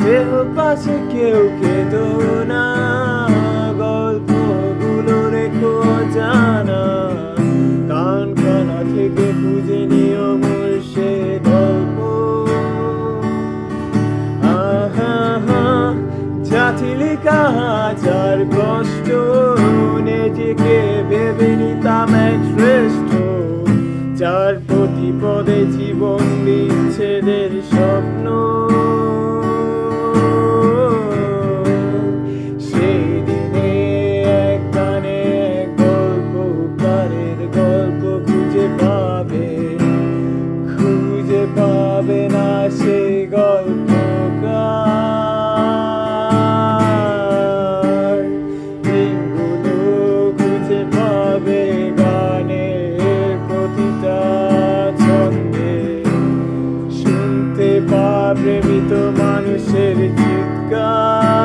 দেহ পাশে কেউ কেঁদো না, গল্পগুলো রেখো জানা, কান কানা থেকে খুঁজে নিও মূল সে গল্প। জাতিলিকা হাজার কষ্ট, নিজেকে ভেবে নিতাম এক শ্রেষ্ঠ, যার প্রতিপদে জীবন বিচ্ছেদের স্বপ্ন। সেই দিনে এক গানে এক গল্পকারের গল্প খুঁজে পাবে না সেই গল্পকার। দিনগুলো খুঁজে পাবে গানের প্রতিটা ছন্দে, শুনতে পাবে মৃত মানুষের চিৎকার।